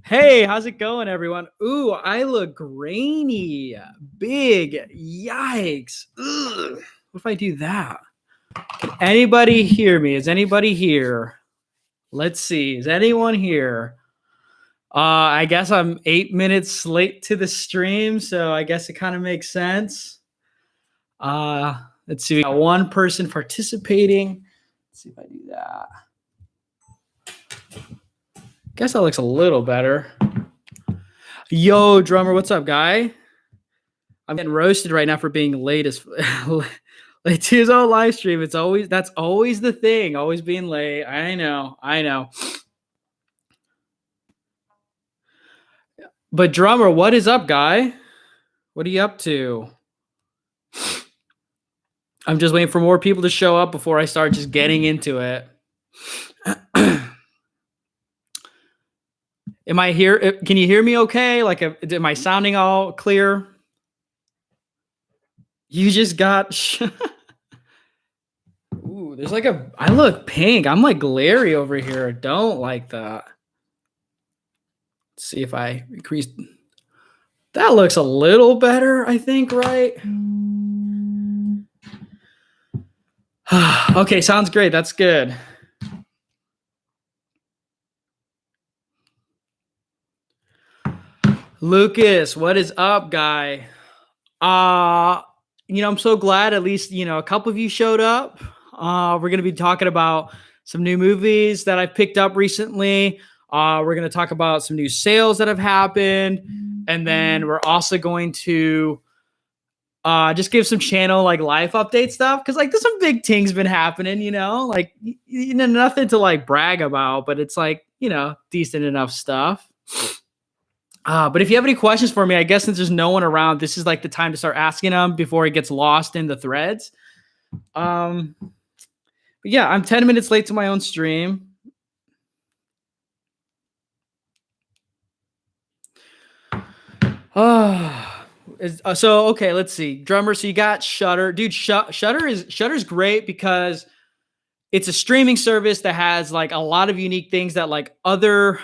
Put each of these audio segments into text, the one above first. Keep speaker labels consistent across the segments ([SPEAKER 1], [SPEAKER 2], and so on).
[SPEAKER 1] Hey, how's it going, everyone? Ooh, I look grainy. Big. Yikes. Ugh. What if I do that? Can anybody hear me? Is anybody here? Let's see. Is anyone here? I guess I'm 8 minutes late to the stream, so I guess it kind of makes sense. Let's see. We got one person participating. Let's see if I do that. Guess that looks a little better. Yo, drummer, what's up, guy? I'm getting roasted right now for being late as late to his own live stream. That's always the thing, always being late. I know. But drummer, what is up, guy? What are you up to? I'm just waiting for more people to show up before I start just getting into it. Am I here? Can you hear me okay? Like, am I sounding all clear? You just got... Ooh, there's like I look pink. I'm like glary over here. I don't like that. Let's see if I increase. That looks a little better, I think, right? Okay, sounds great. That's good. Lucas, what is up, guy? I'm so glad at least, a couple of you showed up. We're going to be talking about some new movies that I've picked up recently. We're going to talk about some new sales that have happened. And then we're also going to just give some channel like life update stuff. Cause like there's some big things been happening, like, nothing to like brag about, but it's like, decent enough stuff. But if you have any questions for me, I guess since there's no one around, this is like the time to start asking them before it gets lost in the threads. But yeah, I'm 10 minutes late to my own stream. So okay, let's see. Drummer, so you got Shudder. Dude, Shudder's great because it's a streaming service that has like a lot of unique things that like other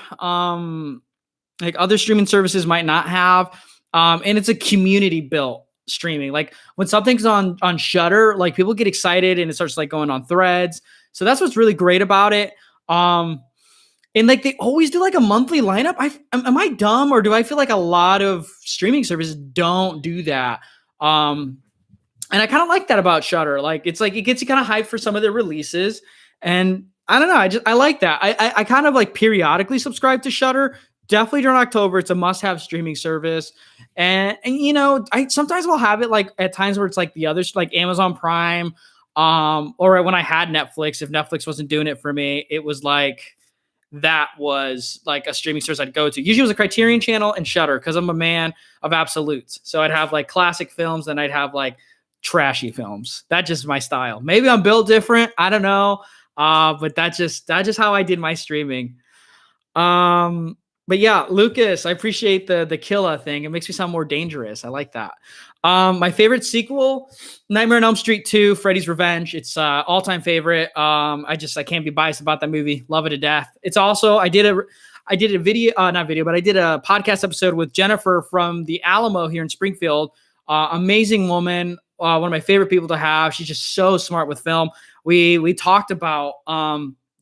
[SPEAKER 1] streaming services might not have. And it's a community built streaming. Like when something's on Shudder, like people get excited and it starts like going on threads. So that's what's really great about it. And like they always do like a monthly lineup. Am I dumb, or do I feel like a lot of streaming services don't do that? And I kind of like that about Shudder. Like it's like it gets you kind of hyped for some of their releases. And I don't know. I like that. I kind of like periodically subscribe to Shudder. Definitely during October, it's a must-have streaming service. And I sometimes will have it like at times where it's like the others, like Amazon Prime, or when I had Netflix. If Netflix wasn't doing it for me, it was like that was like a streaming service I'd go to. Usually it was a Criterion Channel and Shudder because I'm a man of absolutes. So I'd have like classic films and I'd have like trashy films. That's just my style. Maybe I'm built different. I don't know. But that's just how I did my streaming. But yeah, Lucas, I appreciate the Killa thing. It makes me sound more dangerous. I like that. My favorite sequel, Nightmare on Elm Street 2, Freddy's Revenge. It's all-time favorite. I can't be biased about that movie. Love it to death. It's also, I did a video, not video, but I did a podcast episode with Jennifer from the Alamo here in Springfield. Amazing woman. One of my favorite people to have. She's just so smart with film. We talked about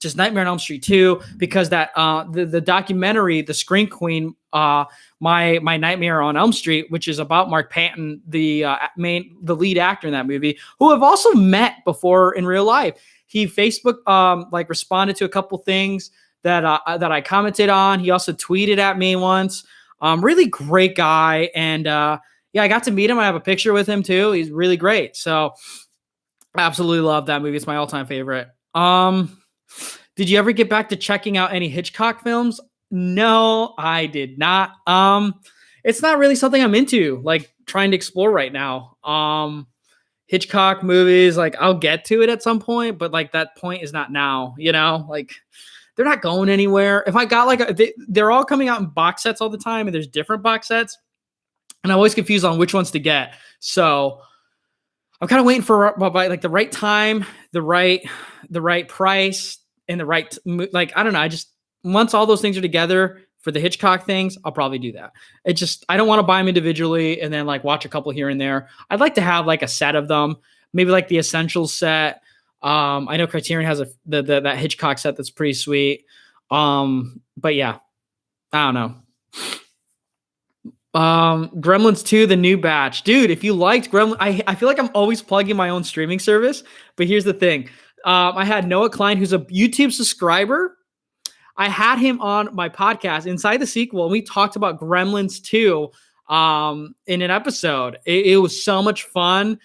[SPEAKER 1] just Nightmare on Elm Street 2 because that the documentary, The Scream Queen, my Nightmare on Elm Street, which is about Mark Patton, the lead actor in that movie, who I've also met before in real life. He Facebook responded to a couple things that I commented on. He also tweeted at me once. Really great guy, and yeah, I got to meet him. I have a picture with him too. He's really great. So I absolutely love that movie. It's my all-time favorite. Did you ever get back to checking out any Hitchcock films? No, I did not. It's not really something I'm into, like trying to explore right now. Hitchcock movies, like I'll get to it at some point, but like that point is not now, like they're not going anywhere. If I got they're all coming out in box sets all the time, and there's different box sets, and I'm always confused on which ones to get. So I'm kind of waiting for like the right time, the right price, and the right, like, I don't know. Once all those things are together, For the Hitchcock things, I'll probably do that. I don't want to buy them individually and then like watch a couple here and there. I'd like to have like a set of them, maybe like the Essentials set. I know Criterion has that Hitchcock set that's pretty sweet. But yeah, I don't know. Gremlins 2, the new batch. Dude, if you liked Gremlins, I feel like I'm always plugging my own streaming service, but here's the thing. I had Noah Klein, who's a YouTube subscriber. I had him on my podcast, Inside the Sequel, and we talked about Gremlins 2 in an episode. It was so much fun.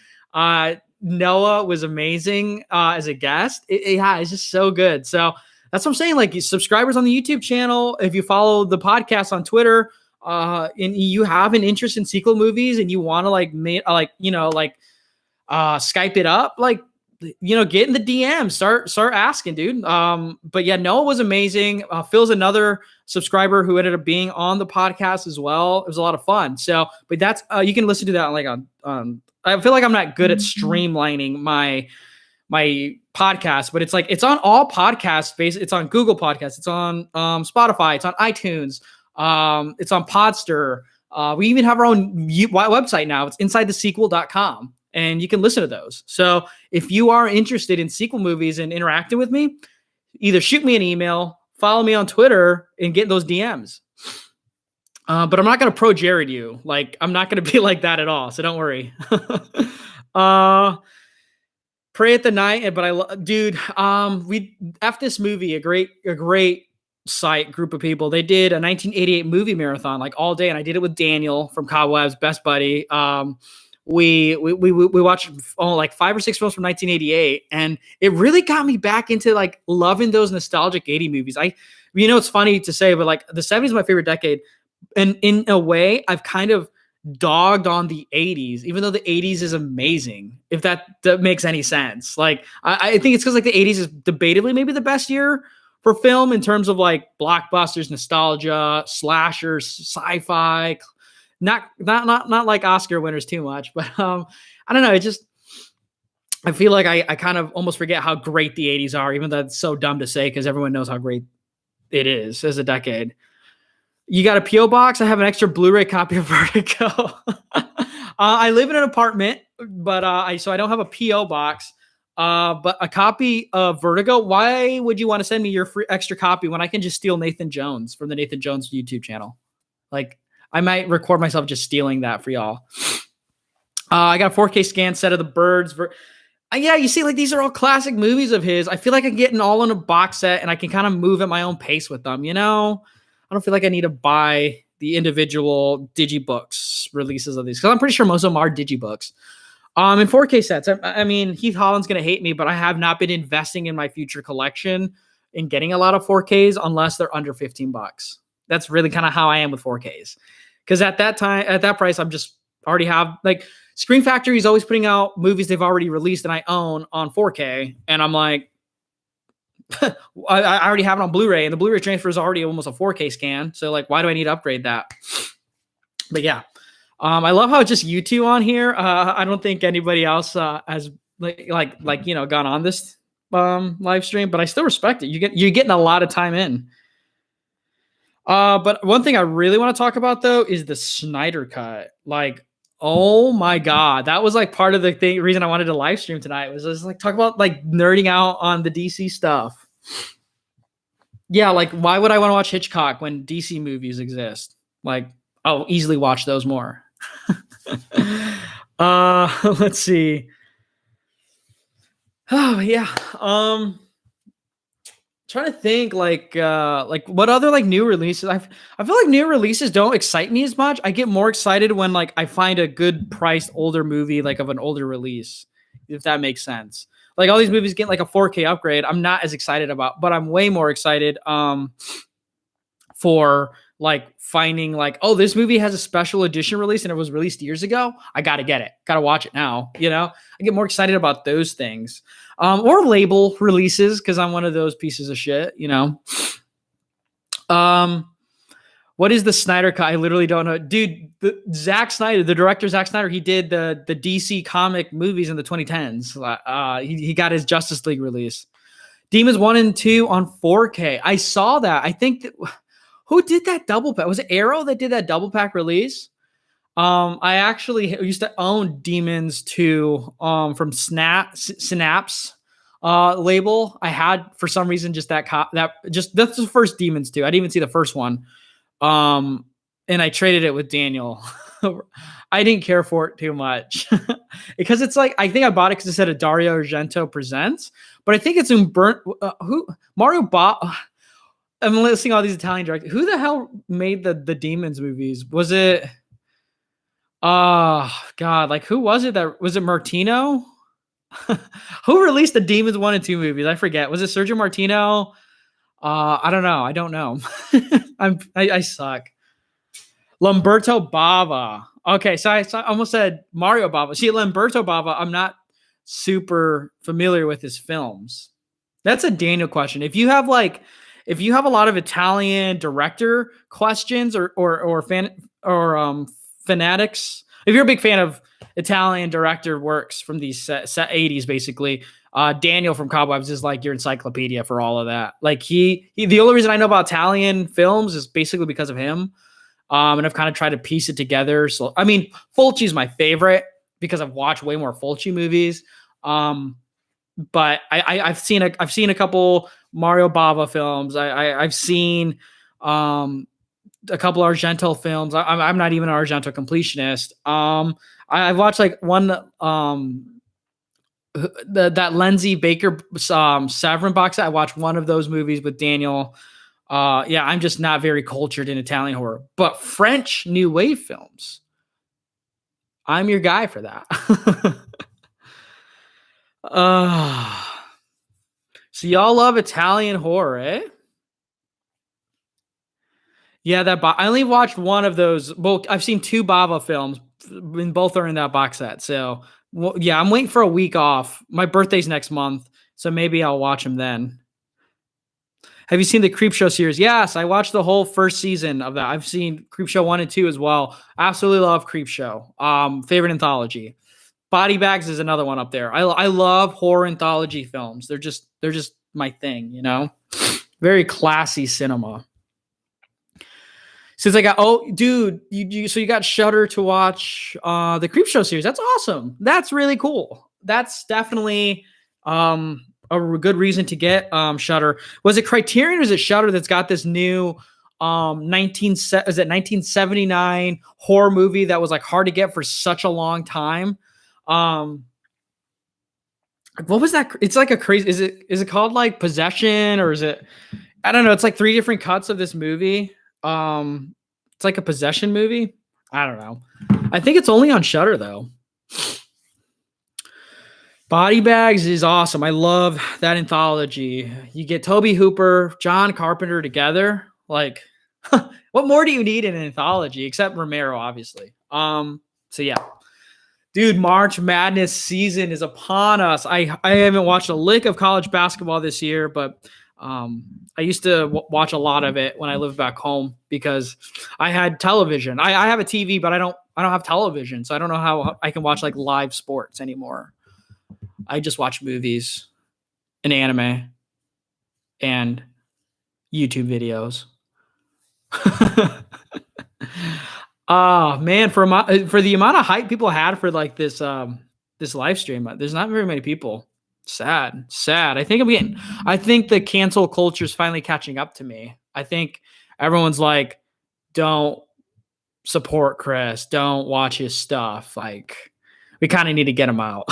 [SPEAKER 1] Noah was amazing as a guest. It's just so good. So that's what I'm saying. Like, subscribers on the YouTube channel, if you follow the podcast on Twitter, and you have an interest in sequel movies and you want to Skype it up, like, get in the DM, start asking, dude. But yeah, Noah was amazing. Phil's another subscriber who ended up being on the podcast as well. It was a lot of fun. So, but that's, you can listen to that on I feel like I'm not good at streamlining my podcast, but it's on all podcasts. It's on Google Podcasts. It's on Spotify. It's on iTunes. It's on Podster. We even have our own website now. It's insidethesequel.com. And you can listen to those. So if you are interested in sequel movies and interacting with me, either shoot me an email, follow me on Twitter, and get those DMs. But I'm not going to pro Jared you. Like, I'm not going to be like that at all. So don't worry. Pray at the Night. But we after this movie, a great site group of people. They did a 1988 movie marathon like all day, and I did it with Daniel from Cobwebs, best buddy. We watched like 5 or 6 films from 1988, and it really got me back into like loving those nostalgic 80 movies. It's funny to say, but like the 70s is my favorite decade, and in a way, I've kind of dogged on the 80s, even though the 80s is amazing. If that makes any sense, like I think it's because like the 80s is debatably maybe the best year for film in terms of like blockbusters, nostalgia, slashers, sci-fi. Not like Oscar winners too much, but I don't know. I feel like I kind of almost forget how great the 80s are, even though it's so dumb to say because everyone knows how great it is as a decade. You got a P.O. box? I have an extra Blu Ray copy of Vertigo. I live in an apartment, but so I don't have a P.O. box. But a copy of Vertigo. Why would you want to send me your free extra copy when I can just steal Nathan Jones from the Nathan Jones YouTube channel? Like, I might record myself just stealing that for y'all. I got a 4K scan set of The Birds. Yeah, you see, like, these are all classic movies of his. I feel like I'm getting all in a box set, and I can kind of move at my own pace with them, I don't feel like I need to buy the individual digibooks releases of these, because I'm pretty sure most of them are digibooks. In 4K sets, I mean, Heath Holland's going to hate me, but I have not been investing in my future collection in getting a lot of 4Ks unless they're under $15. That's really kind of how I am with 4Ks. Because at that price, I'm just already have, like, Screen Factory is always putting out movies they've already released and I own on 4K. And I'm like, I already have it on Blu-ray, and the Blu-ray transfer is already almost a 4K scan. So, like, why do I need to upgrade that? But yeah, I love how it's just you two on here. I don't think anybody else has gone on this live stream, but I still respect it. You're getting a lot of time in. But one thing I really want to talk about though is the Snyder cut. Like, oh my God, that was like part of the reason I wanted to live stream tonight was just like talk about like nerding out on the DC stuff. Yeah, like why would I want to watch Hitchcock when DC movies exist? Like, I'll easily watch those more. Let's see. Oh yeah. Trying to think like what other like new releases. I feel like new releases don't excite me as much. I get more excited when like I find a good priced older movie like of an older release, if that makes sense. Like all these movies get like a 4K upgrade. I'm not as excited about, but I'm way more excited for like finding like, oh, this movie has a special edition release and it was released years ago. I got to get it. Got to watch it now. I get more excited about those things. Or label releases, because I'm one of those pieces of shit, What is the Snyder cut? I literally don't know. Dude, Zack Snyder, the director Zack Snyder, he did the DC comic movies in the 2010s. He got his Justice League release. Demons 1 and 2 on 4K. I saw that. I think that Who did that double pack? Was it Arrow that did that double pack release? I actually used to own Demons 2 from Synapse label. I had for some reason just that's the first Demons 2. I didn't even see the first one. And I traded it with Daniel. I didn't care for it too much because it's like, I think I bought it because it said a Dario Argento presents, but I think it's in Mario Bob. I'm listening to all these Italian directors. Who the hell made the Demons movies? Was it, oh God, like who was it was it Martino? Who released the Demons 1 and 2 movies? I forget. Was it Sergio Martino? I don't know. I don't know. I suck. Lamberto Bava. Okay, so I almost said Mario Bava. See, Lamberto Bava, I'm not super familiar with his films. That's a Daniel question. If you have a lot of Italian director questions or fanatics, if you're a big fan of Italian director works from these 80s, basically, Daniel from Cobwebs is like your encyclopedia for all of that. Like he the only reason I know about Italian films is basically because of him. And I've kind of tried to piece it together. So, I mean, Fulci's my favorite because I've watched way more Fulci movies. But I've seen a couple Mario Bava films. I've seen a couple Argento films. I'm not even an Argento completionist. I've watched like one that Lindsay Baker Severin box set. I watched one of those movies with Daniel. Yeah, I'm just not very cultured in Italian horror, but French New Wave films, I'm your guy for that. So y'all love Italian horror, eh? Yeah, I only watched one of those. Both I've seen 2 Bava films, and both are in that box set. So, well, yeah, I'm waiting for a week off. My birthday's next month, so maybe I'll watch them then. Have you seen the Creepshow series? Yes, I watched the whole first season of that. I've seen Creepshow 1 and 2 as well. Absolutely love Creepshow. Favorite anthology. Body Bags is another one up there. I love horror anthology films. They're just my thing, you know? Very classy cinema. Since I got, oh, dude, so you got Shudder to watch the Creepshow series. That's awesome. That's really cool. That's definitely a good reason to get Shudder. Was it Criterion or is it Shudder that's got this new 1979 horror movie that was like hard to get for such a long time? What was that? It's like a crazy, is it called like Possession, or is it, I don't know. It's like 3 different cuts of this movie. It's like a possession movie. I don't know. I think it's only on Shudder though. Body Bags is awesome. I love that anthology. You get Toby Hooper, John Carpenter together. Like, what more do you need in an anthology except Romero, obviously? So yeah, dude, March Madness season is upon us. I haven't watched a lick of college basketball this year, but I used to watch a lot of it when I lived back home because I had television. I have a TV, but I don't have television, so I don't know how I can watch like live sports anymore. I just watch movies and anime and YouTube videos. Oh man, for the amount of hype people had for like this live stream, there's not very many people. Sad. I think the cancel culture is finally catching up to me. I think everyone's like, don't support Chris, don't watch his stuff. Like, we kind of need to get him out.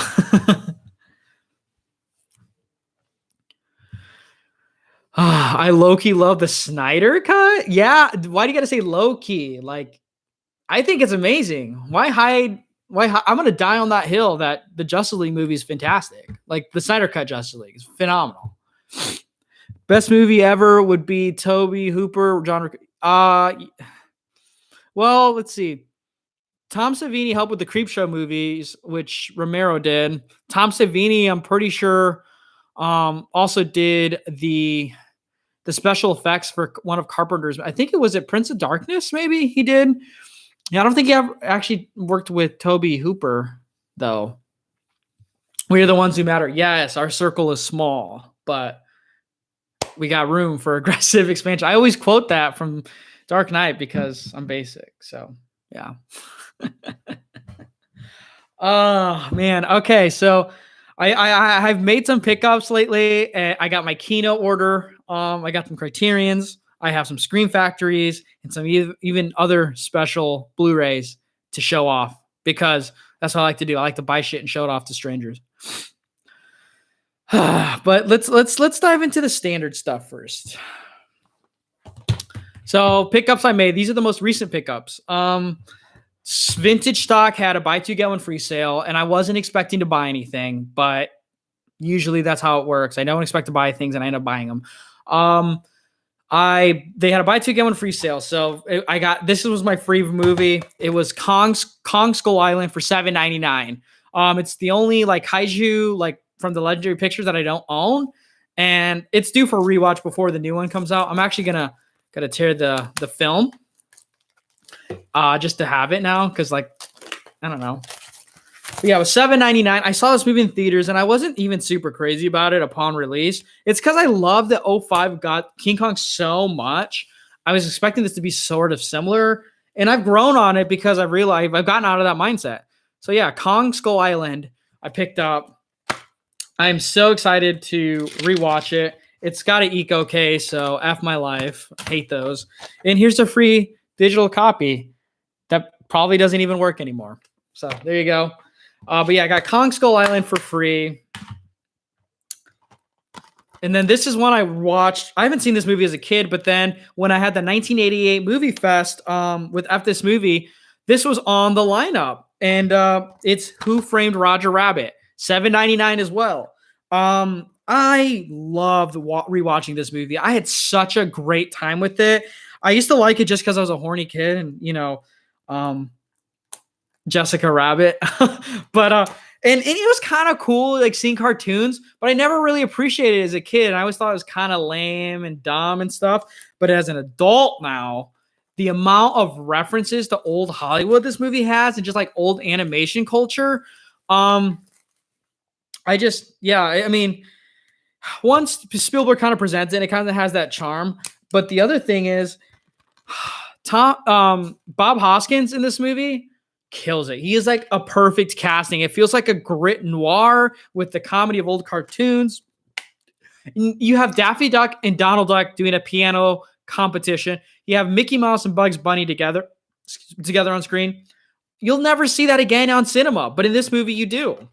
[SPEAKER 1] I low-key love the Snyder cut. Yeah. Why do you got to say low-key? Like, I think it's amazing. Why hide? I'm going to die on that hill that the Justice League movie is fantastic. Like, the Snyder cut Justice League is phenomenal. Best movie ever would be Toby Hooper, John. Well, let's see. Tom Savini helped with the Creepshow movies, which Romero did. Tom Savini, I'm pretty sure, also did the special effects for one of Carpenter's. I think it was at Prince of Darkness, maybe he did. Yeah, I don't think he ever actually worked with Toby Hooper, though. We are the ones who matter. Yes, our circle is small, but we got room for aggressive expansion. I always quote that from Dark Knight because I'm basic. So yeah. Oh man. Okay. So I've made some pickups lately. I got my Kino order. I got some Criterions. I have some Screen Factories and some even other special Blu-rays to show off because that's what I like to do. I like to buy shit and show it off to strangers. But let's dive into the standard stuff first. So pickups I made. These are the most recent pickups. Vintage stock had a buy two get one free sale, and I wasn't expecting to buy anything, but usually that's how it works. I don't expect to buy things, and I end up buying them. They had a buy two get one free sale, so I got this was my free movie. It was Kong Skull Island for $7.99. It's the only like kaiju like from the Legendary Pictures that I don't own, and it's due for a rewatch before the new one comes out. I'm actually gonna tear the film just to have it now because like I don't know. But yeah, it was $7.99. I saw this movie in theaters and I wasn't even super crazy about it upon release. It's because I love the 05 King Kong so much. I was expecting this to be sort of similar, and I've grown on it because I've realized I've gotten out of that mindset. So yeah, Kong Skull Island I picked up. I'm so excited to rewatch it. It's got an eco case, so F my life. I hate those. And here's a free digital copy that probably doesn't even work anymore. So there you go. But yeah, I got Kong Skull Island for free. And then this is one I watched. I haven't seen this movie as a kid, but then when I had the 1988 Movie Fest with F This Movie, this was on the lineup. And it's Who Framed Roger Rabbit, $7.99 as well. I loved rewatching this movie. I had such a great time with it. I used to like it just because I was a horny kid and, you know, Jessica Rabbit. But and it was kind of cool, like seeing cartoons, but I never really appreciated it as a kid. And I always thought it was kind of lame and dumb and stuff. But as an adult now, the amount of references to old Hollywood this movie has and just like old animation culture, I mean, once Spielberg kind of presents it kind of has that charm. But the other thing is, Bob Hoskins in this movie kills it. He is like a perfect casting. It feels like a grit noir with the comedy of old cartoons. You have Daffy Duck and Donald Duck doing a piano competition. You have Mickey Mouse and Bugs Bunny together on screen. You'll never see that again on cinema, but in this movie you do.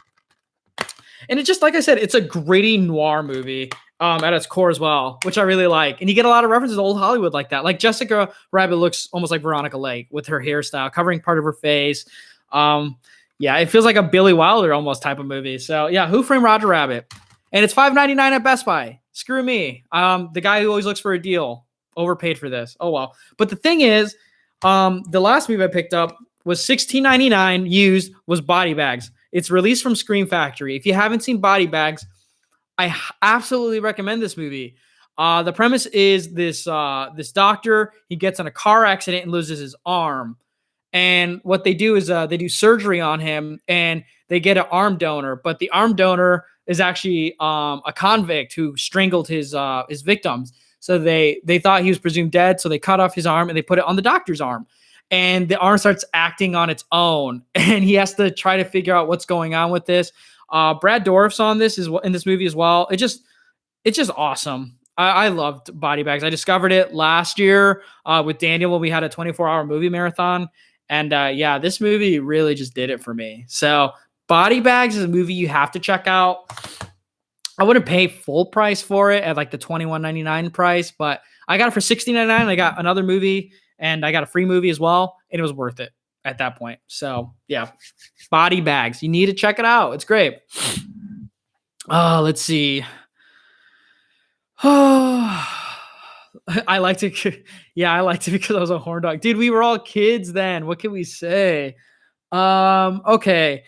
[SPEAKER 1] And it's just, like I said, it's a gritty noir movie at its core as well, which I really like. And you get a lot of references to old Hollywood like that. Like Jessica Rabbit looks almost like Veronica Lake with her hairstyle, covering part of her face. Yeah, it feels like a Billy Wilder almost type of movie. So yeah, Who Framed Roger Rabbit? And it's $5.99 at Best Buy. Screw me. The guy who always looks for a deal overpaid for this. Oh well. But the thing is, the last movie I picked up was $16.99 used, was Body Bags. It's released from Screen Factory. If you haven't seen Body Bags, I absolutely recommend this movie. The premise is this doctor, he gets in a car accident and loses his arm. And what they do is they do surgery on him and they get an arm donor. But the arm donor is actually a convict who strangled his victims. So they thought he was presumed dead. So they cut off his arm and they put it on the doctor's arm. And the arm starts acting on its own. And he has to try to figure out what's going on with this. Brad Dourif's on this in this movie as well. It's just awesome. I loved Body Bags. I discovered it last year with Daniel when we had a 24-hour movie marathon. And yeah, this movie really just did it for me. So Body Bags is a movie you have to check out. I wouldn't pay full price for it at like the $21.99 price, but I got it for $16.99. I got another movie and I got a free movie as well. And it was worth it at that point. So yeah, Body Bags. You need to check it out. It's great. Let's see. I liked it. Yeah, I liked it because I was a horn dog. Dude, we were all kids then. What can we say? Okay.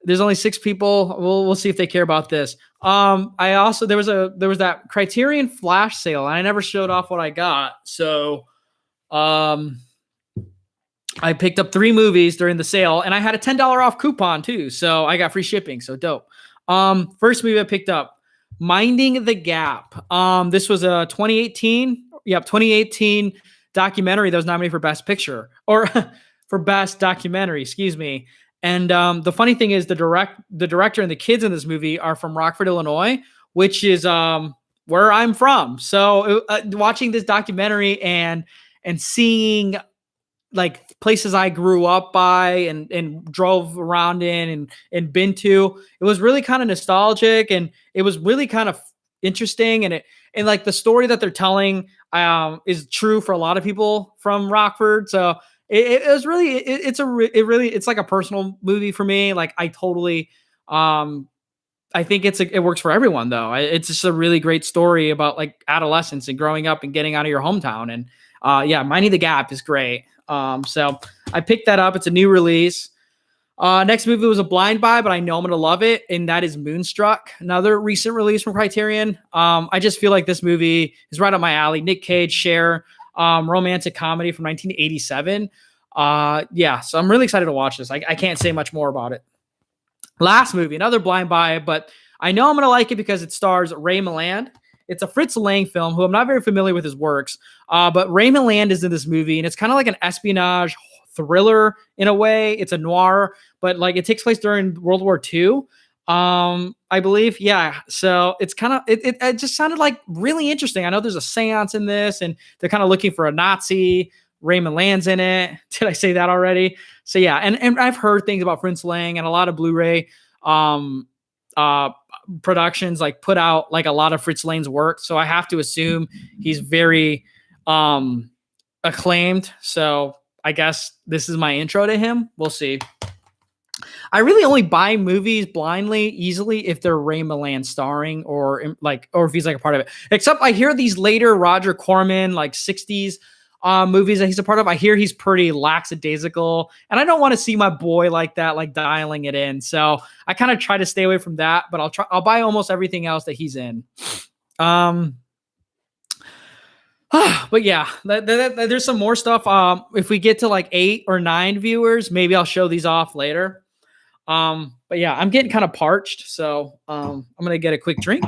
[SPEAKER 1] There's only 6 people. We'll see if they care about this. There was that Criterion flash sale and I never showed off what I got. So I picked up 3 movies during the sale and I had a $10 off coupon too. So I got free shipping. So dope. First movie I picked up, Minding the Gap. This was a 2018, 2018 documentary that was nominated for Best Picture or for Best Documentary, excuse me. And the funny thing is, the director and the kids in this movie are from Rockford, Illinois, which is where I'm from. So watching this documentary and seeing like places I grew up by and drove around in and been to. It was really kind of nostalgic and it was really kind of interesting and like the story that they're telling is true for a lot of people from Rockford. So it was really it's like a personal movie for me. Like I totally I think it works for everyone though. It's just a really great story about like adolescence and growing up and getting out of your hometown. And yeah, Minding the Gap is great. So I picked that up. It's a new release. Next movie was a blind buy, but I know I'm going to love it. And that is Moonstruck, another recent release from Criterion. I just feel like this movie is right up my alley. Nick Cage, Cher, romantic comedy from 1987. Yeah, so I'm really excited to watch this. I can't say much more about it. Last movie, another blind buy, but I know I'm going to like it because it stars Ray Milland. It's a Fritz Lang film, who I'm not very familiar with his works, but Ray Milland is in this movie, and it's kind of like an espionage thriller in a way. It's a noir, but like it takes place during World War II, I believe. Yeah, so it's kind of it just sounded like really interesting. I know there's a seance in this, and they're kind of looking for a Nazi. Ray Milland's in it. Did I say that already? So yeah, and I've heard things about Fritz Lang and a lot of Blu-ray productions like put out like a lot of Fritz Lang's work. So I have to assume he's very acclaimed. So I guess this is my intro to him. We'll see. I really only buy movies blindly, easily if they're Ray Milland starring or if he's like a part of it. Except I hear these later Roger Corman like 60s movies that he's a part of. I hear he's pretty lackadaisical, and I don't want to see my boy like that, like dialing it in. So I kind of try to stay away from that, but I'll buy almost everything else that he's in. But yeah, there's some more stuff. If we get to like 8 or 9 viewers, maybe I'll show these off later. But yeah, I'm getting kind of parched, so I'm gonna get a quick drink.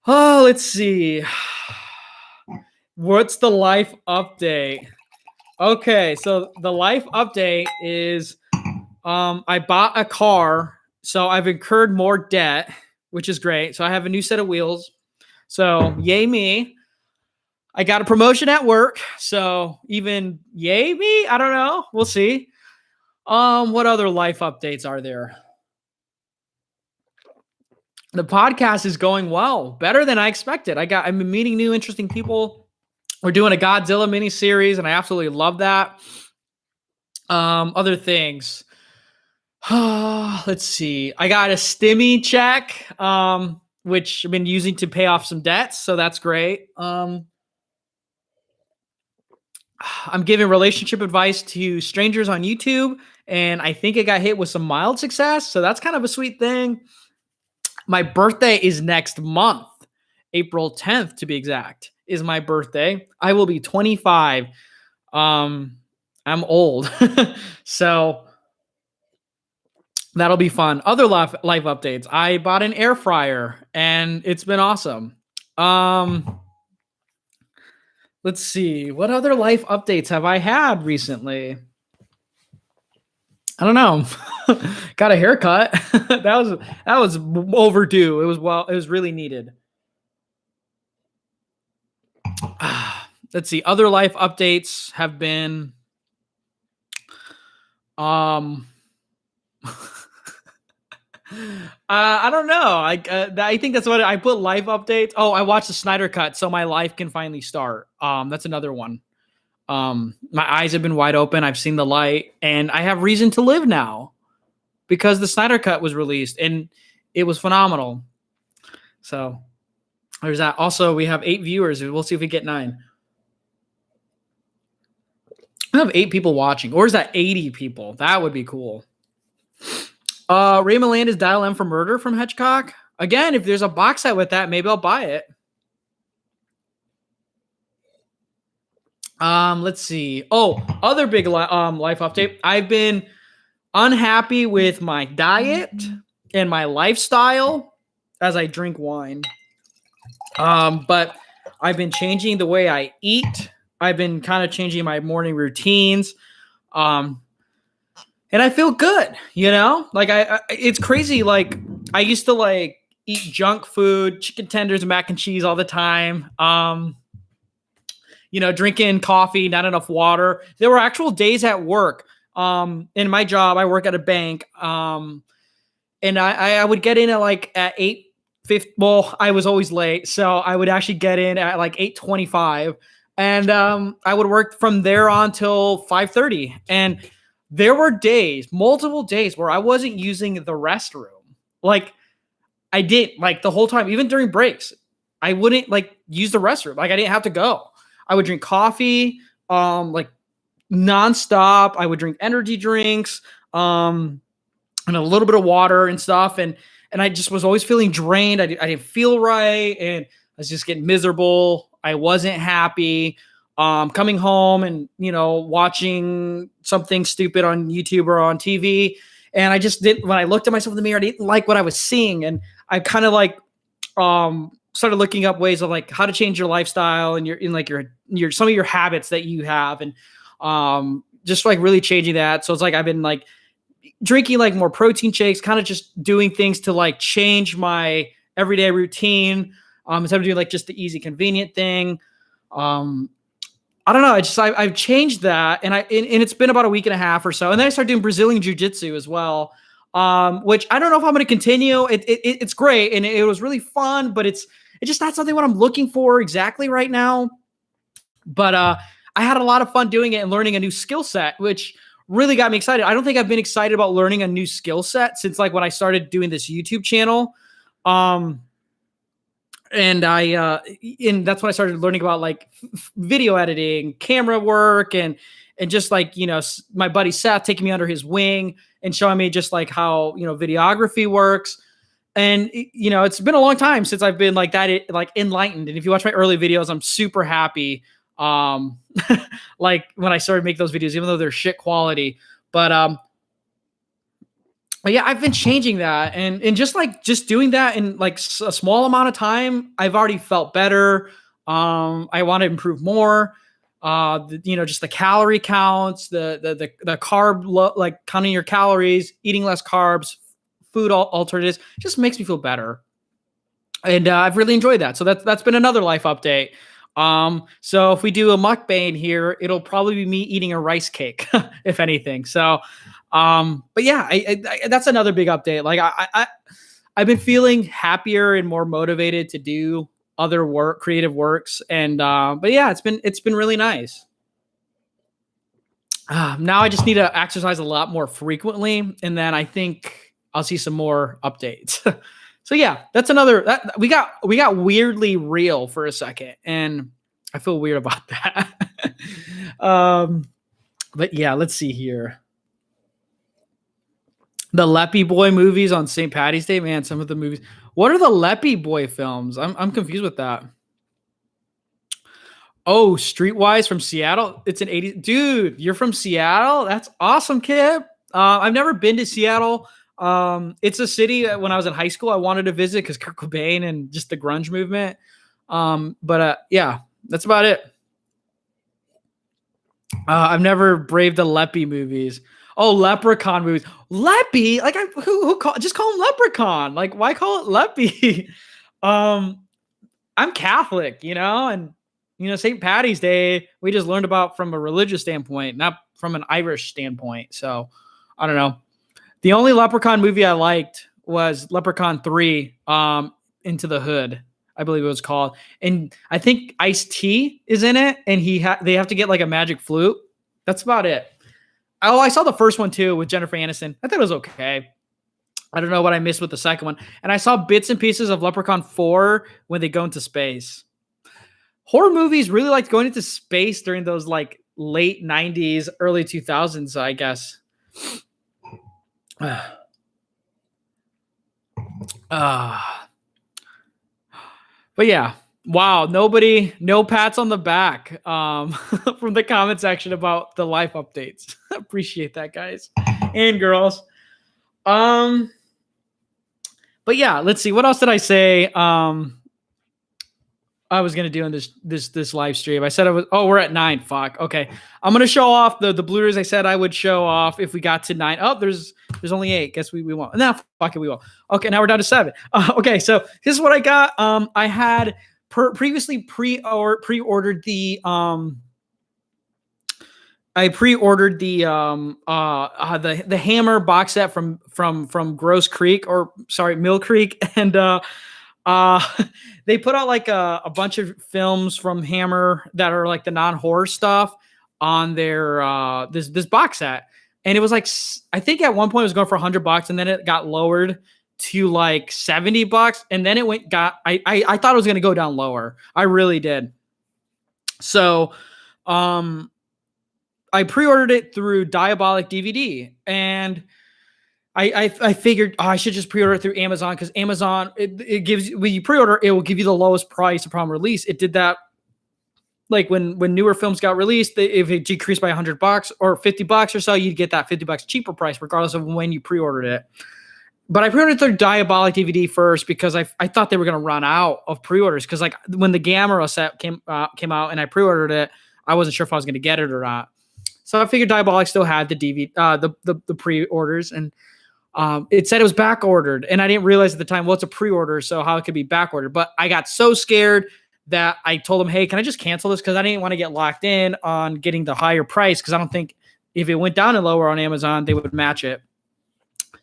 [SPEAKER 1] Oh, let's see. What's the life update? Okay, so the life update is I bought a car, so I've incurred more debt, which is great. So I have a new set of wheels. So yay me. I got a promotion at work, so even yay me. I don't know. We'll see. What other life updates are there? The podcast is going well, better than I expected. I've been meeting new interesting people. We're doing a Godzilla mini series, and I absolutely love that. Other things. Let's see. I got a stimmy check, which I've been using to pay off some debts, so that's great. I'm giving relationship advice to strangers on YouTube, and I think it got hit with some mild success, so that's kind of a sweet thing. My birthday is next month, April 10th to be exact, is my birthday. I will be 25. I'm old. So that'll be fun. Other life updates. I bought an air fryer and it's been awesome. Let's see. What other life updates have I had recently? I don't know. Got a haircut. that was overdue. It was really needed. Let's see. Other life updates have been I don't know. I think that's what I put life updates. Oh, I watched the Snyder cut, so my life can finally start. That's another one. My eyes have been wide open. I've seen the light, and I have reason to live now because the Snyder cut was released and it was phenomenal. So there's that. Also, we have 8 viewers. We'll see if we get 9. I have 8 people watching, or is that 80 people? That would be cool. Ray Milland is Dial M for Murder from Hitchcock. Again, if there's a box set with that, maybe I'll buy it. Let's see. Oh, other big life update. I've been unhappy with my diet and my lifestyle. as I drink wine. But I've been changing the way I eat. I've been kind of changing my morning routines. Um, and I feel good, like it's crazy. Like I used to like eat junk food, chicken tenders and mac and cheese all the time. Drinking coffee, not enough water. There were actual days at work. In my job, I work at a bank. And I would get in at 8:50. Well, I was always late, so I would actually get in at like 8:25, and I would work from there on till 5:30. And there were multiple days, where I wasn't using the restroom. Like I did, like the whole time, even during breaks, I wouldn't like use the restroom. Like I didn't have to go. I would drink coffee, like nonstop. I would drink energy drinks, and a little bit of water and stuff. And I just was always feeling drained. I didn't feel right. And I was just getting miserable. I wasn't happy. Coming home and, watching something stupid on YouTube or on TV. And I just didn't, when I looked at myself in the mirror, I didn't like what I was seeing. And I kind of like, started looking up ways of like how to change your lifestyle and your some of your habits that you have. And, just like really changing that. So it's like, I've been like drinking like more protein shakes, kind of just doing things to like change my everyday routine. Instead of doing like just the easy, convenient thing. I don't know. I've changed that, and it's been about a week and a half or so. And then I started doing Brazilian jiu-jitsu as well, which I don't know if I'm going to continue. It's great, and it was really fun, but it's just not something what I'm looking for exactly right now. But I had a lot of fun doing it and learning a new skill set, which really got me excited. I don't think I've been excited about learning a new skill set since like when I started doing this YouTube channel. And that's when I started learning about like video editing, camera work, and just like, my buddy Seth taking me under his wing and showing me just like how, videography works. And, it's been a long time since I've been like that, like enlightened. And if you watch my early videos, I'm super happy. Like when I started making those videos, even though they're shit quality, but yeah, I've been changing that, and just doing that in like a small amount of time, I've already felt better. I want to improve more. Just the calorie counts, the carb, like counting your calories, eating less carbs, food alternatives, just makes me feel better. And I've really enjoyed that. So that's been another life update. So if we do a mukbang here, it'll probably be me eating a rice cake, if anything. So, but yeah, that's another big update. Like I've been feeling happier and more motivated to do other creative works. And, but yeah, it's been really nice. Now I just need to exercise a lot more frequently. And then I think I'll see some more updates. So yeah, that's that we got weirdly real for a second, and I feel weird about that. But yeah, let's see here. The Leppy Boy movies on St. Paddy's Day, man. Some of the movies. What are the Leppy Boy films? I'm confused with that. Oh, Streetwise from Seattle. It's an 80s dude. You're from Seattle? That's awesome, kid. I've never been to Seattle. It's a city when I was in high school I wanted to visit because Kurt Cobain and just the grunge movement. But yeah, that's about it. I've never braved the Leppy movies. Oh, Leprechaun movies. Leppy? Like just call him Leprechaun. Like, why call it Leppy? I'm Catholic, and St. Paddy's Day, we just learned about from a religious standpoint, not from an Irish standpoint. So I don't know. The only Leprechaun movie I liked was Leprechaun 3, Into the Hood, I believe it was called. And I think Ice-T is in it, and they have to get like a magic flute. That's about it. Oh, I saw the first one too with Jennifer Aniston. I thought it was okay. I don't know what I missed with the second one. And I saw bits and pieces of Leprechaun 4 when they go into space. Horror movies really liked going into space during those like late 90s, early 2000s, I guess. But yeah, wow, no pats on the back from the comment section about the life updates. Appreciate that, guys and girls. But yeah, let's see. What else did I say? I was gonna do in this live stream. I said I was. Oh, we're at 9. Fuck. Okay, I'm gonna show off the Blu-rays. I said I would show off if we got to 9. Oh, there's only 8. Guess we won't. No, fuck it, we will. Okay, now we're down to 7. Okay, so this is what I got. I had previously pre-ordered the I pre-ordered the Hammer box set from Gross Creek, or sorry, Mill Creek, and they put out like a bunch of films from Hammer that are like the non-horror stuff on their this box set, and it was like, I think at one point it was going for $100, and then it got lowered to like $70, and then I thought it was gonna go down lower. I really did. So I pre-ordered it through Diabolic DVD, and I figured I should just pre-order it through Amazon, because Amazon, it gives, when you pre-order, it will give you the lowest price upon release. It did that like when newer films got released. If it decreased by $100 or $50 or so, you'd get that $50 cheaper price regardless of when you pre-ordered it. But I pre-ordered through Diabolic DVD first because I thought they were going to run out of pre-orders, because like when the Gamera set came out and I pre-ordered it, I wasn't sure if I was going to get it or not. So I figured Diabolic still had the DVD, the pre-orders, and it said it was back ordered, and I didn't realize at the time, well, it's a pre-order, so how it could be back ordered. But I got so scared that I told them, hey, can I just cancel this? Because I didn't want to get locked in on getting the higher price, because I don't think if it went down and lower on Amazon, they would match it.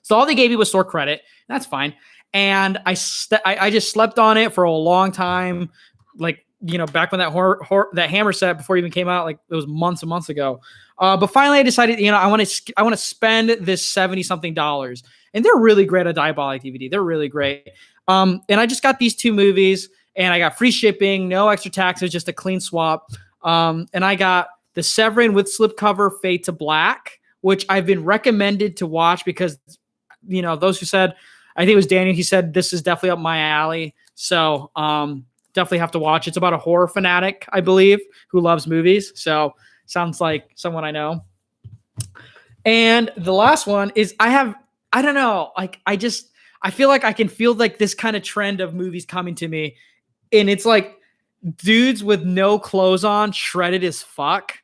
[SPEAKER 1] So all they gave me was store credit. That's fine. And I just slept on it for a long time, like, you know, back when that Hammer set before it even came out, like it was months and months ago. But finally I decided, you know, I want to spend this $70-something, and they're really great at Diabolic DVD. They're really great. And I just got these 2 movies, and I got free shipping, no extra taxes, just a clean swap. And I got The Severin with slipcover Fade to Black, which I've been recommended to watch because, you know, those who said, I think it was Daniel, he said, this is definitely up my alley. So, definitely have to watch. It's about a horror fanatic, I believe, who loves movies. So sounds like someone I know. And the last one is I don't know, like I feel like I can feel like this kind of trend of movies coming to me. And it's like dudes with no clothes on, shredded as fuck.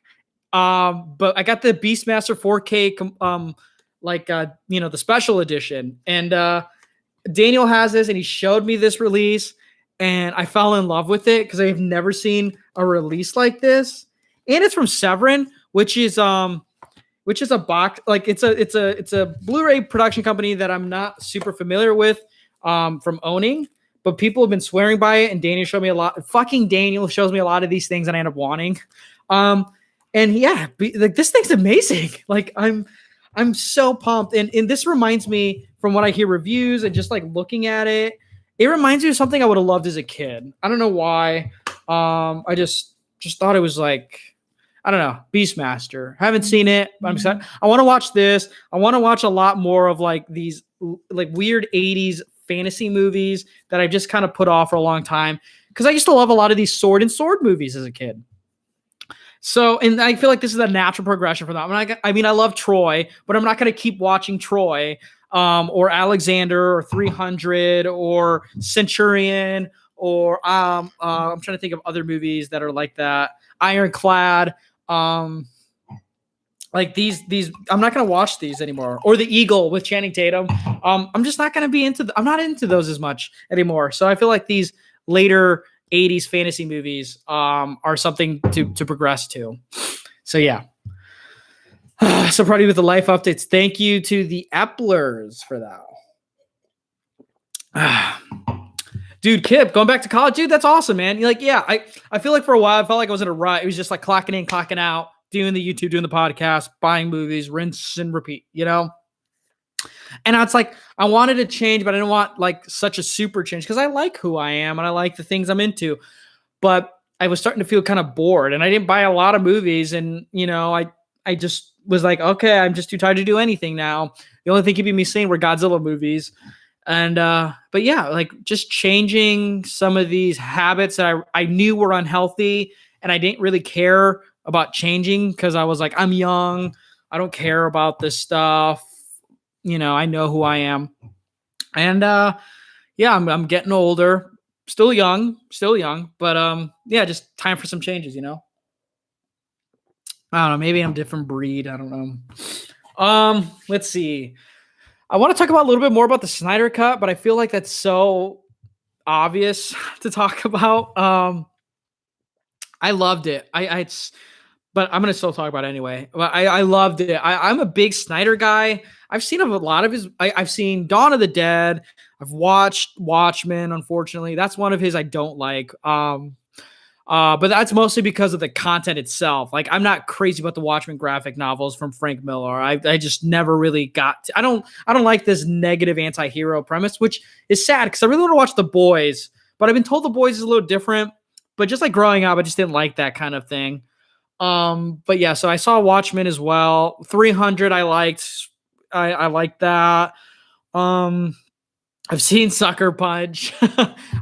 [SPEAKER 1] But I got the Beastmaster 4K, you know, the special edition. And Daniel has this, and he showed me this release, and I fell in love with it because I've never seen a release like this. And it's from Severin, which is a box, like it's a Blu-ray production company that I'm not super familiar with from owning, but people have been swearing by it, and Daniel showed me a lot. Fucking Daniel shows me a lot of these things that I end up wanting. And yeah, like this thing's amazing. Like I'm so pumped. And this reminds me, from what I hear reviews and just like looking at it, it reminds me of something I would have loved as a kid. I don't know why. I just thought it was like, I don't know, Beastmaster. Haven't seen it, but I'm excited. I want to watch this. I want to watch a lot more of like these like weird 80s fantasy movies that I've just kind of put off for a long time, because I used to love a lot of these sword movies as a kid. So, and I feel like this is a natural progression for that. I mean, I love Troy, but I'm not going to keep watching Troy or Alexander or 300 or Centurion or I'm trying to think of other movies that are like that. Ironclad. Like these I'm not going to watch these anymore. Or The Eagle with Channing Tatum. I'm just not going to be I'm not into those as much anymore. So I feel like these later 80s fantasy movies are something to progress to. So yeah. So probably with the life updates. Thank you to the Eplers for that. Dude, Kip, going back to college, dude, that's awesome, man. You're like, yeah, I feel like for a while I felt like I was in a rut. It was just like clocking in, clocking out, doing the YouTube, doing the podcast, buying movies, rinse and repeat, you know? And it's like, I wanted to change, but I didn't want like such a super change, because I like who I am and I like the things I'm into. But I was starting to feel kind of bored, and I didn't buy a lot of movies. And, you know, I just was like, okay, I'm just too tired to do anything now. The only thing keeping me sane were Godzilla movies. And, but yeah, like just changing some of these habits that I knew were unhealthy, and I didn't really care about changing because I was like, I'm young. I don't care about this stuff. You know, I know who I am. And, yeah, I'm getting older, still young, but yeah, just time for some changes, you know. I don't know, maybe I'm a different breed. I don't know. Let's see. I want to talk about a little bit more about the Snyder cut, but I feel like that's so obvious to talk about. I loved it. But I'm gonna still talk about it anyway. But I loved it. I'm a big Snyder guy. I've seen a lot of his. I've seen Dawn of the Dead. I've watched Watchmen. Unfortunately, that's one of his I don't like. But that's mostly because of the content itself. Like I'm not crazy about the Watchmen graphic novels from Frank Miller. I just never really got. I don't like this negative anti-hero premise, which is sad because I really want to watch The Boys. But I've been told The Boys is a little different. But just like growing up, I just didn't like that kind of thing. But yeah, so I saw Watchmen as well. 300 I liked. I liked that. Um I've seen Sucker Punch.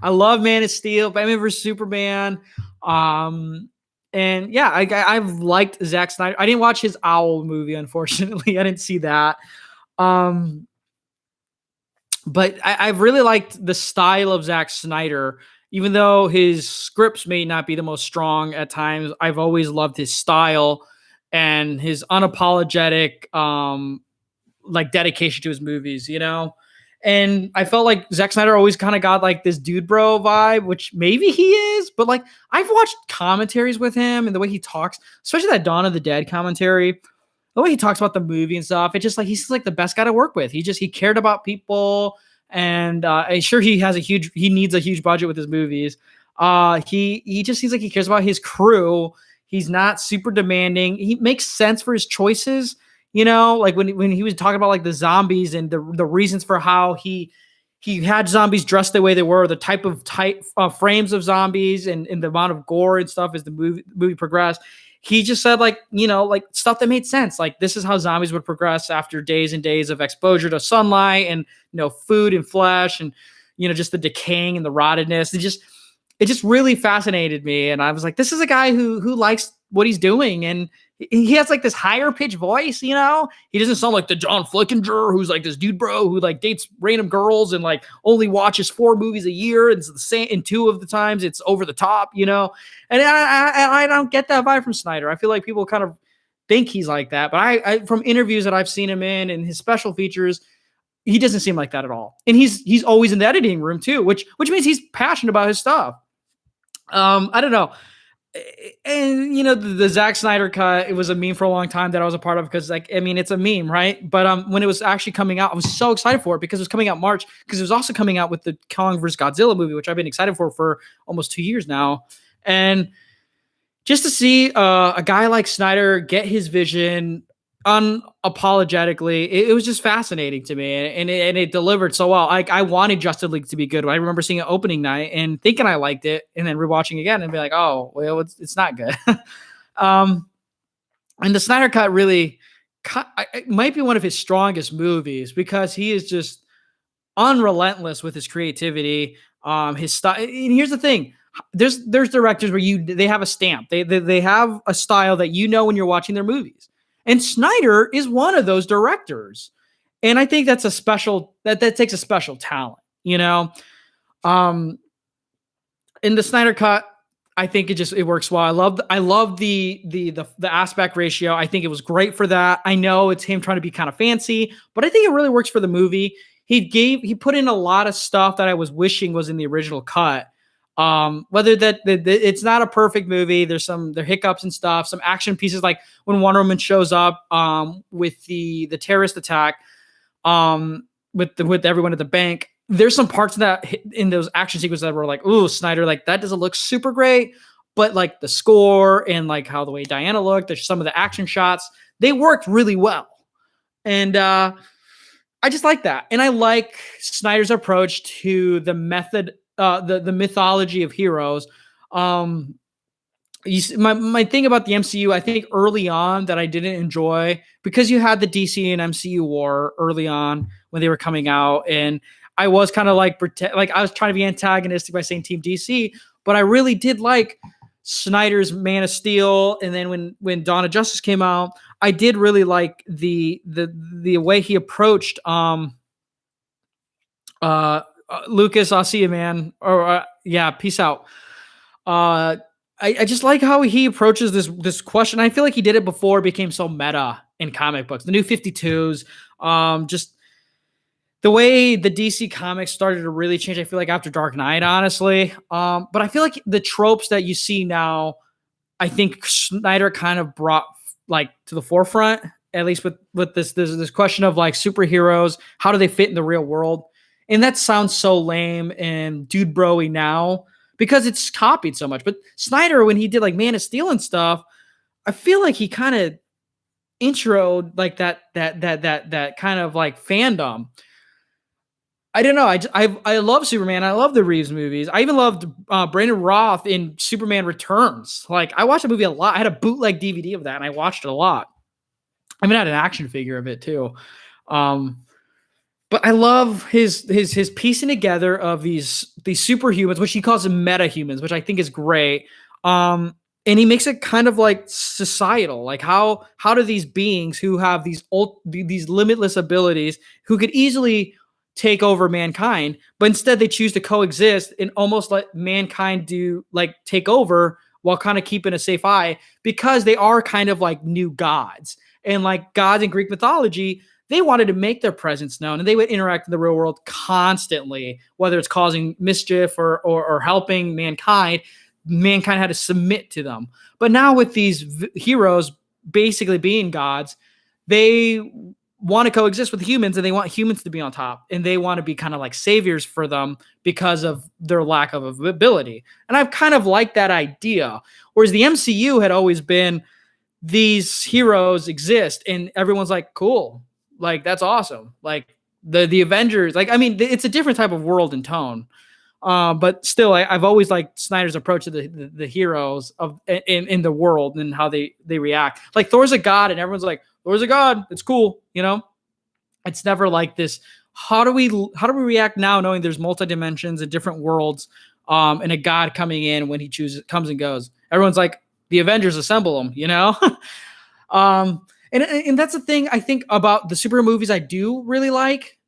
[SPEAKER 1] I love Man of Steel, Batman vs Superman. Um and yeah, I've liked Zack Snyder. I didn't watch his Owl movie, unfortunately. I didn't see that. Um but I've really liked the style of Zack Snyder. Even though his scripts may not be the most strong at times, I've always loved his style and his unapologetic like dedication to his movies, you know? And I felt like Zack Snyder always kind of got like this dude bro vibe, which maybe he is, but like I've watched commentaries with him and the way he talks, especially that Dawn of the Dead commentary, the way he talks about the movie and stuff. It's just like he's like the best guy to work with. He cared about people, and I'm sure he needs a huge budget with his movies. He just seems like he cares about his crew. He's not super demanding. He makes sense for his choices. You know, like when he was talking about like the zombies and the reasons for how he had zombies dressed the way they were, the type frames of zombies and the amount of gore and stuff as the movie progressed. He just said like, you know, like stuff that made sense. Like this is how zombies would progress after days and days of exposure to sunlight and, you know, food and flesh and, you know, just the decaying and the rottedness. It just really fascinated me. And I was like, this is a guy who likes what he's doing. And he has like this higher pitch voice, you know, he doesn't sound like the John Flickinger, who's like this dude bro who like dates random girls and like only watches 4 movies a year. And it's the same in 2 of the times it's over the top, you know? And I don't get that vibe from Snyder. I feel like people kind of think he's like that, but I from interviews that I've seen him in and his special features, he doesn't seem like that at all. And he's always in the editing room too, which means he's passionate about his stuff. I don't know. And you know, the Zack Snyder cut, it was a meme for a long time that I was a part of because like, I mean, it's a meme, right? But when it was actually coming out, I was so excited for it because it was coming out March, because it was also coming out with the Kong vs. Godzilla movie, which I've been excited for almost 2 years now. And just to see a guy like Snyder get his vision unapologetically, it was just fascinating to me, and it delivered so well. Like I wanted Justice League to be good. I remember seeing it opening night and thinking I liked it, and then rewatching again and be like, oh, well, it's not good. um, and the Snyder cut really it might be one of his strongest movies because he is just unrelentless with his creativity, his style. And here's the thing: there's directors where they have a stamp, they have a style that you know when you're watching their movies. And Snyder is one of those directors. And I think that's a special that takes a special talent, you know. In the Snyder cut, I think it works well. I love the aspect ratio. I think it was great for that. I know it's him trying to be kind of fancy, but I think it really works for the movie. He put in a lot of stuff that I was wishing was in the original cut. Whether it's not a perfect movie, there hiccups and stuff, some action pieces like when Wonder Woman shows up with the terrorist attack with everyone at the bank. There's some parts of that in those action sequences that were like, ooh, Snyder, like that doesn't look super great, but like the score and like how the way Diana looked, there's some of the action shots, they worked really well. And I just like that. And I like Snyder's approach to the method, the mythology of heroes. My thing about the MCU, I think early on that I didn't enjoy, because you had the DC and MCU war early on when they were coming out, and I was kind of like I was trying to be antagonistic by saying Team DC, but I really did like Snyder's Man of Steel, and then when Dawn of Justice came out, I did really like the way he approached Lucas, I'll see you, man. Or yeah, peace out. Uh, I just like how he approaches this question. I feel like he did it before it became so meta in comic books. The New 52s, just the way the DC comics started to really change. I feel like after Dark Knight, honestly. But I feel like the tropes that you see now, I think Snyder kind of brought like to the forefront, at least with this question of like superheroes, how do they fit in the real world? And that sounds so lame and dude broy now because it's copied so much. But Snyder, when he did like Man of Steel and stuff, I feel like he kind of introed like that kind of like fandom. I don't know. I love Superman. I love the Reeves movies. I even loved Brandon Roth in Superman Returns. Like I watched the movie a lot. I had a bootleg DVD of that, and I watched it a lot. I even had an action figure of it too. But I love his piecing together of these superhumans, which he calls them meta-humans, which I think is great. And he makes it kind of like societal. Like how do these beings who have these limitless abilities, who could easily take over mankind, but instead they choose to coexist and almost let mankind do like take over while kind of keeping a safe eye, because they are kind of like new gods. And like gods in Greek mythology, they wanted to make their presence known, and they would interact in the real world constantly, whether it's causing mischief or helping mankind. Mankind had to submit to them. But now with these heroes basically being gods, they want to coexist with humans, and they want humans to be on top, and they want to be kind of like saviors for them because of their lack of ability. And I've kind of liked that idea. Whereas the MCU had always been these heroes exist and everyone's like, cool, like that's awesome. Like the Avengers, like, I mean, it's a different type of world and tone. But still, I've always liked Snyder's approach to the heroes of in the world and how they react. Like Thor's a god, and everyone's like, Thor's a god. It's cool, you know. It's never like this. How do we react now, knowing there's multi dimensions and different worlds, and a god coming in when he comes and goes? Everyone's like, the Avengers assemble them, you know. And that's the thing I think about the superhero movies I do really like,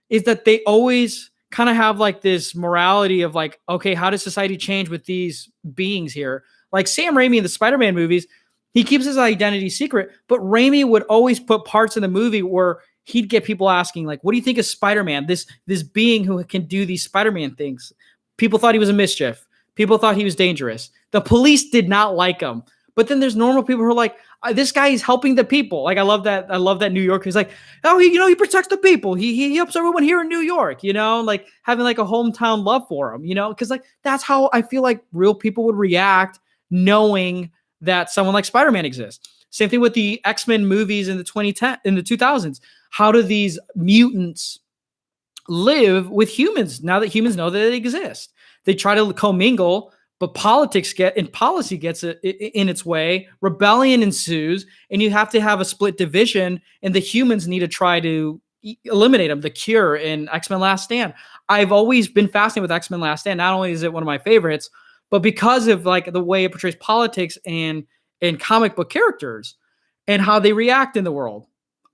[SPEAKER 1] is that they always kind of have like this morality of like, okay, how does society change with these beings here? Like Sam Raimi in the Spider-Man movies, he keeps his identity secret, but Raimi would always put parts in the movie where he'd get people asking, like, what do you think of Spider-Man? This being who can do these Spider-Man things. People thought he was a mischief. People thought he was dangerous. The police did not like him. But then there's normal people who are like, this guy is helping the people. Like I love that New Yorker. He's like, oh, he protects the people. He helps everyone here in New York, you know, like having like a hometown love for him, you know, because like that's how I feel like real people would react knowing that someone like Spider-Man exists. Same thing with the X-Men movies in the 2000s. How do these mutants live with humans now that humans know that they exist? They try to commingle, but policy gets it in its way. Rebellion ensues, and you have to have a split division, and the humans need to try to eliminate them. The Cure in X-Men Last Stand. I've always been fascinated with X-Men Last Stand. Not only is it one of my favorites, but because of like the way it portrays politics and comic book characters and how they react in the world.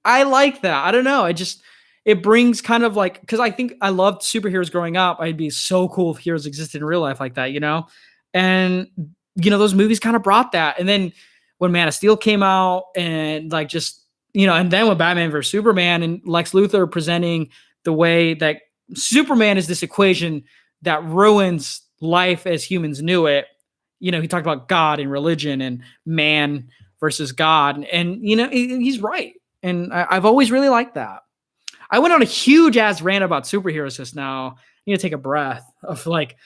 [SPEAKER 1] I like that. I don't know. It brings kind of like, because I think I loved superheroes growing up. I'd be so cool if heroes existed in real life like that, you know? And, you know, those movies kind of brought that. And then when Man of Steel came out and like just, you know, and then when Batman vs. Superman and Lex Luthor presenting the way that Superman is this equation that ruins life as humans knew it. You know, he talked about God and religion and man versus God. And you know, he's right. And I've always really liked that. I went on a huge ass rant about superheroes just now. You need to take a breath of like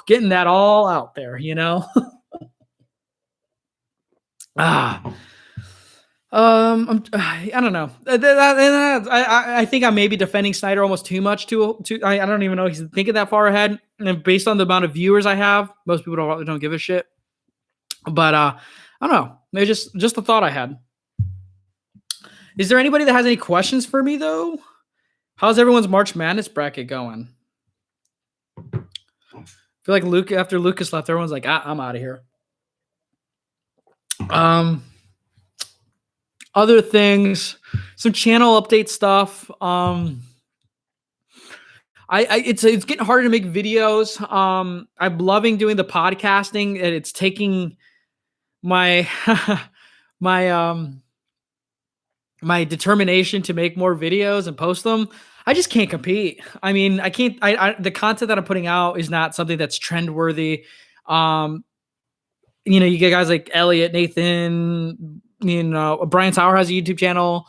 [SPEAKER 1] getting that all out there, you know? I don't know. I think I may be defending Snyder almost too much. I don't even know he's thinking that far ahead. And based on the amount of viewers I have, most people don't give a shit. But I don't know. Maybe just a thought I had. Is there anybody that has any questions for me though? How's everyone's March Madness bracket going? I feel like after Lucas left, everyone's like, I'm out of here. Other things, some channel update stuff. I it's getting harder to make videos. I'm loving doing the podcasting, and it's taking my my my determination to make more videos and post them. I just can't compete. I mean, I can't. The content that I'm putting out is not something that's trend worthy. Um, you get guys like Elliot, Nathan, Brian Sauer has a YouTube channel.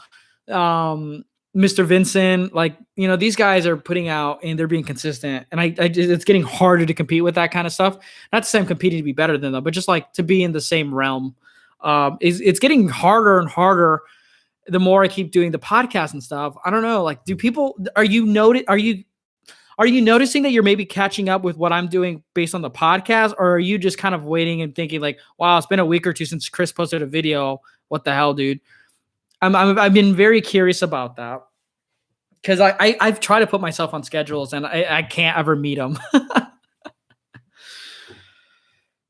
[SPEAKER 1] Mr. Vincent, like, these guys are putting out and they're being consistent. And it's getting harder to compete with that kind of stuff. Not to say I'm competing to be better than them, but just like to be in the same realm. It's getting harder and harder the more I keep doing the podcast and stuff. I don't know. Like, are you noticing that you're maybe catching up with what I'm doing based on the podcast? Or are you just kind of waiting and thinking like, wow, it's been a week or two since Chris posted a video. What the hell, dude? I've been very curious about that because I've tried to put myself on schedules and I can't ever meet them.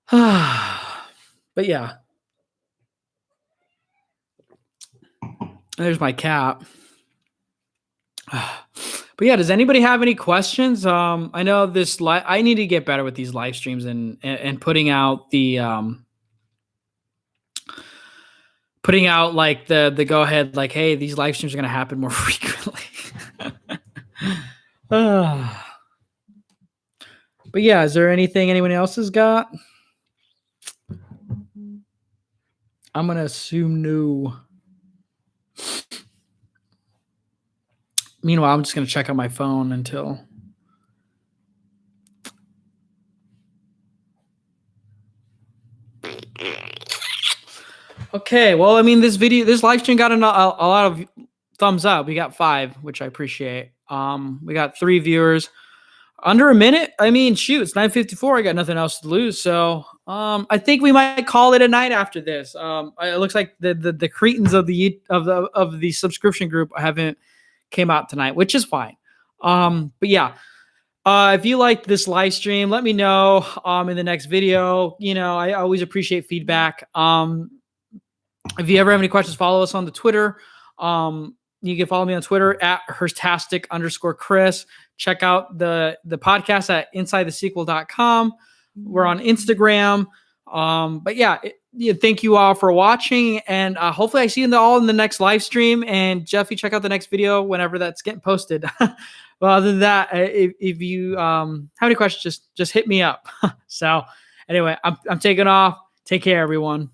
[SPEAKER 1] But yeah, there's my cat. But yeah, does anybody have any questions? I know I need to get better with these live streams and putting out the like the go ahead, like, hey, these live streams are going to happen more frequently. But yeah, is there anything anyone else has got? I'm going to assume no. Meanwhile, I'm just going to check on my phone until. Okay, well, I mean, this live stream got a lot of thumbs up. We got 5, which I appreciate. We got 3 viewers, under a minute. I mean, shoot, it's 9:54. I got nothing else to lose, so I think we might call it a night after this. It looks like the cretins of the subscription group haven't came out tonight, which is fine. But yeah. If you liked this live stream, let me know in the next video. I always appreciate feedback. If you ever have any questions, follow us on the Twitter. You can follow me on Twitter at Herstastic_Chris. Check out the podcast at InsideTheSequel.com. We're on Instagram. But yeah, thank you all for watching, and hopefully I see you all in the next live stream. And Jeff, you check out the next video whenever that's getting posted. Well, other than that, if you have any questions, just hit me up. So anyway, I'm taking off. Take care, everyone.